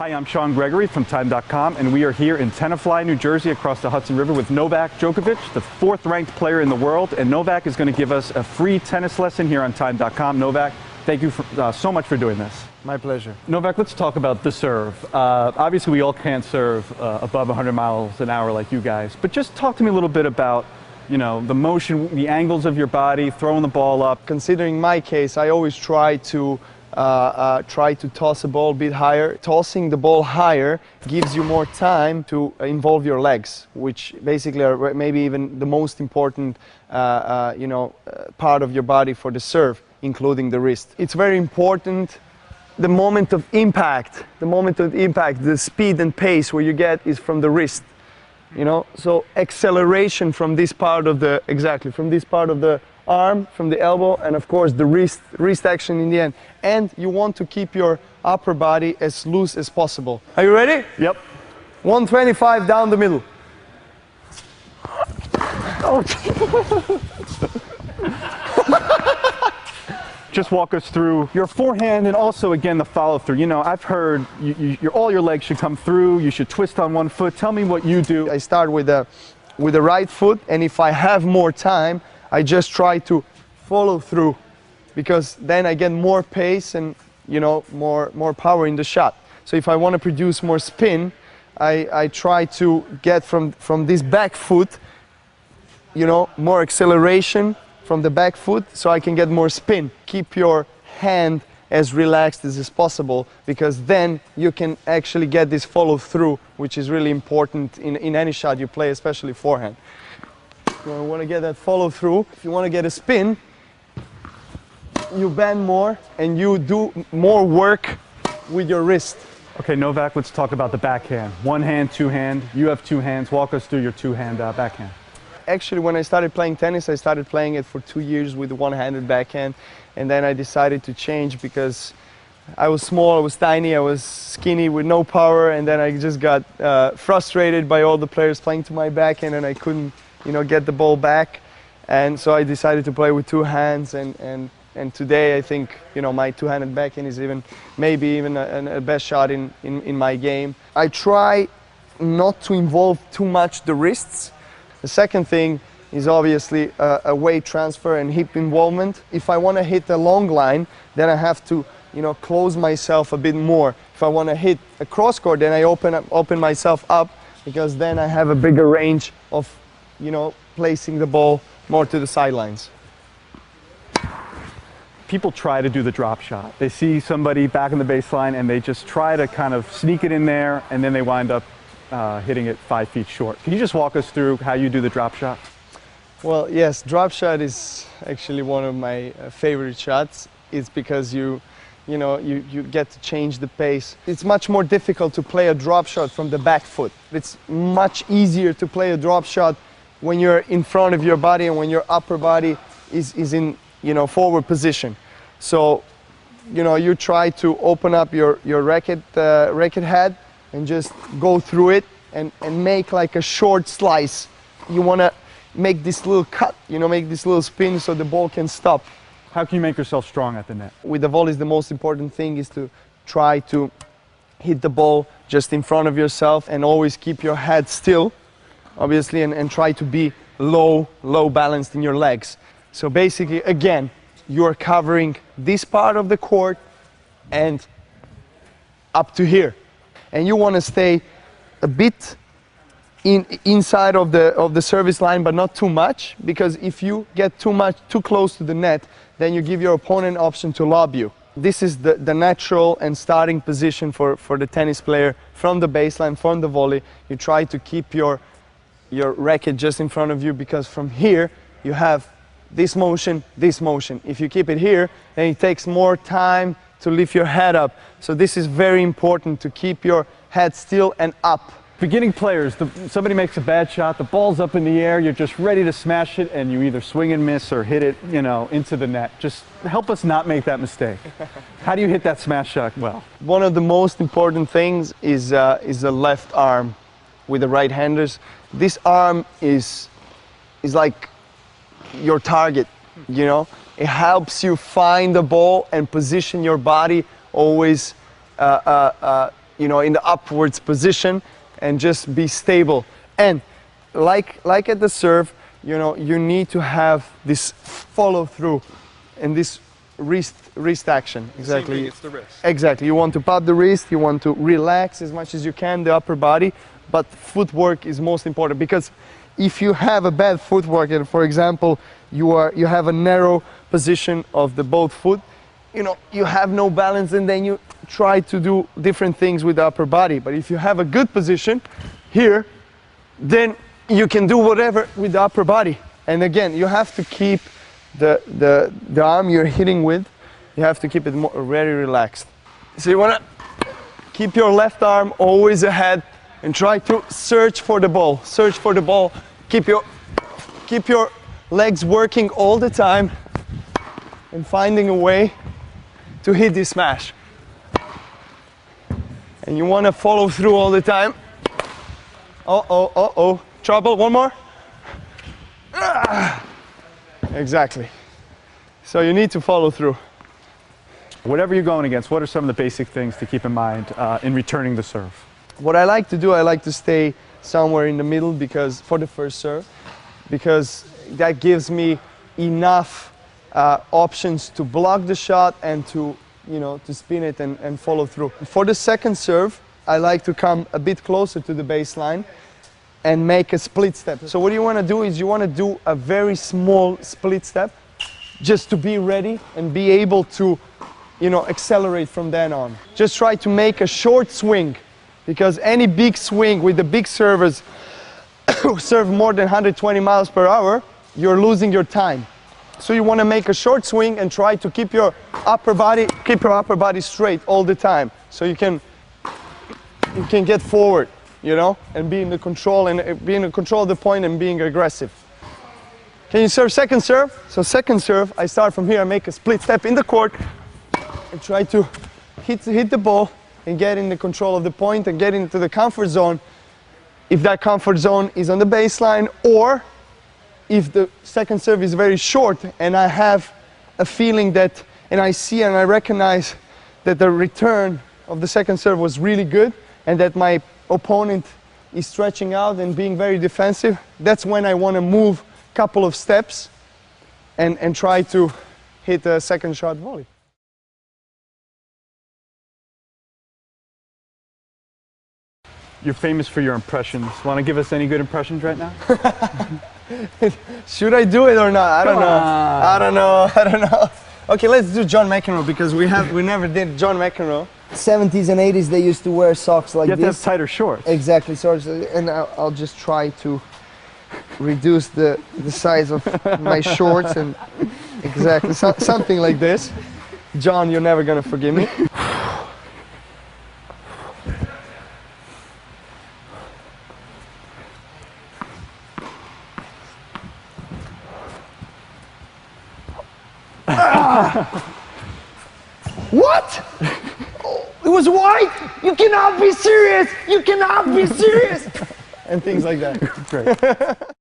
Hi, I'm Sean Gregory from Time.com, and we are here in Tenafly, New Jersey, across the Hudson River with Novak Djokovic, the 4th-ranked player in the world. And Novak is going to give us a free tennis lesson here on Time.com. Novak, thank you so much for doing this. My pleasure. Novak, let's talk about the serve. Obviously, we all can't serve above 100 miles an hour like you guys, but just talk to me a little bit about, you know, the motion, the angles of your body, throwing the ball up. Considering my case, I always try to toss a ball a bit higher. Tossing the ball higher gives you more time to involve your legs, which basically are maybe even the most important part of your body for the serve, including the wrist. It's very important. The moment of impact, the speed and pace where you get is from the wrist. You know, so acceleration from this part of the, from this part of the arm, from the elbow, and of course the wrist action in the end. And you want to keep your upper body as loose as possible. Are you ready? Yep. 125 down the middle. Oh. Just walk us through your forehand and also, again, the follow-through. You know, I've heard all your legs should come through, you should twist on one foot. Tell me what you do. I start with the right foot, and if I have more time, I just try to follow through, because then I get more pace and, you know, more power in the shot. So if I want to produce more spin, I try to get from this back foot, you know, more acceleration from the back foot, so I can get more spin. Keep your hand as relaxed as possible, because then you can actually get this follow through, which is really important in any shot you play, especially forehand. You want to get that follow through. If you want to get a spin, you bend more and you do more work with your wrist. Okay, Novak, let's talk about the backhand. One hand, two hand. You have two hands. Walk us through your two-hand backhand. Actually, when I started playing tennis, I started playing it for 2 years with one-handed backhand, and then I decided to change because I was small, I was tiny, I was skinny with no power, and then I just got frustrated by all the players playing to my backhand, and I couldn't, you know, get the ball back. And so I decided to play with two hands, and today I think, you know, my two-handed backhand is maybe even a best shot in my game. I try not to involve too much the wrists. The second thing is obviously a weight transfer and hip involvement. If I want to hit a long line, then I have to, you know, close myself a bit more. If I want to hit a cross court, then I open myself up, because then I have a bigger range of, you know, placing the ball more to the sidelines. People try to do the drop shot. They see somebody back in the baseline and they just try to kind of sneak it in there, and then they wind up hitting it 5 feet short. Can you just walk us through how you do the drop shot? Well, yes, drop shot is actually one of my favorite shots. It's because you get to change the pace. It's much more difficult to play a drop shot from the back foot. It's much easier to play a drop shot when you're in front of your body and when your upper body is in, you know, forward position. So, you know, you try to open up your racket head and just go through it and make like a short slice. You want to make this little cut, you know, make this little spin so the ball can stop. How can you make yourself strong at the net? With the volleys, the most important thing is to try to hit the ball just in front of yourself and always keep your head still, obviously, and try to be low balanced in your legs. So basically, again, you're covering this part of the court and up to here. And you want to stay a bit inside of the service line, but not too much, because if you get too close to the net, then you give your opponent an option to lob you. This is the natural and starting position for the tennis player from the baseline, from the volley. You try to keep your racket just in front of you, because from here you have this motion, this motion. If you keep it here, then it takes more time to lift your head up. So this is very important, to keep your head still and up. Beginning players, somebody makes a bad shot, the ball's up in the air, you're just ready to smash it, and you either swing and miss or hit it, you know, into the net. Just help us not make that mistake. How do you hit that smash shot well? One of the most important things is the left arm with the right-handers. This arm is like your target, you know. It helps you find the ball and position your body always you know, in the upwards position and just be stable. And like at the serve, you know, you need to have this follow through and this wrist action. Exactly. Same thing, it's the wrist. Exactly. You want to pop the wrist, you want to relax as much as you can the upper body, but footwork is most important, because if you have a bad footwork, and for example, you have a narrow position of the both foot, you know, you have no balance, and then you try to do different things with the upper body. But if you have a good position here, then you can do whatever with the upper body. And again, you have to keep the arm you're hitting with, you have to keep it very relaxed. So you want to keep your left arm always ahead and try to search for the ball. Search for the ball. Keep your legs working all the time and finding a way to hit this smash. And you want to follow through all the time. Uh-oh. Trouble, one more. Exactly. So you need to follow through. Whatever you're going against, what are some of the basic things to keep in mind in returning the serve? What I like to do, I like to stay somewhere in the middle, because for the first serve, because that gives me enough options to block the shot and to, you know, to spin it and follow through. For the second serve, I like to come a bit closer to the baseline and make a split step. So what you want to do is you want to do a very small split step, just to be ready and be able to, you know, accelerate from then on. Just try to make a short swing, because any big swing with the big servers who serve more than 120 miles per hour, you're losing your time. So you want to make a short swing and try to keep your upper body straight all the time, so you can get forward, you know, and be in the control of the point and being aggressive. Can you serve second serve? So second serve, I start from here, I make a split step in the court and try to hit the ball and get in the control of the point and get into the comfort zone, if that comfort zone is on the baseline, or if the second serve is very short and I have a feeling that, and I see and I recognize that the return of the second serve was really good and that my opponent is stretching out and being very defensive, that's when I want to move a couple of steps and try to hit a second shot volley. You're famous for your impressions. Want to give us any good impressions right now? Should I do it or not? I don't know. Okay, let's do John McEnroe, because we never did John McEnroe. 70s and 80s, they used to wear socks like this. You have to have tighter shorts. Exactly, and I'll just try to reduce the size of my shorts, and exactly something like this. John, you're never gonna forgive me. What? Oh, it was white? You cannot be serious! You cannot be serious! And things like that. Great.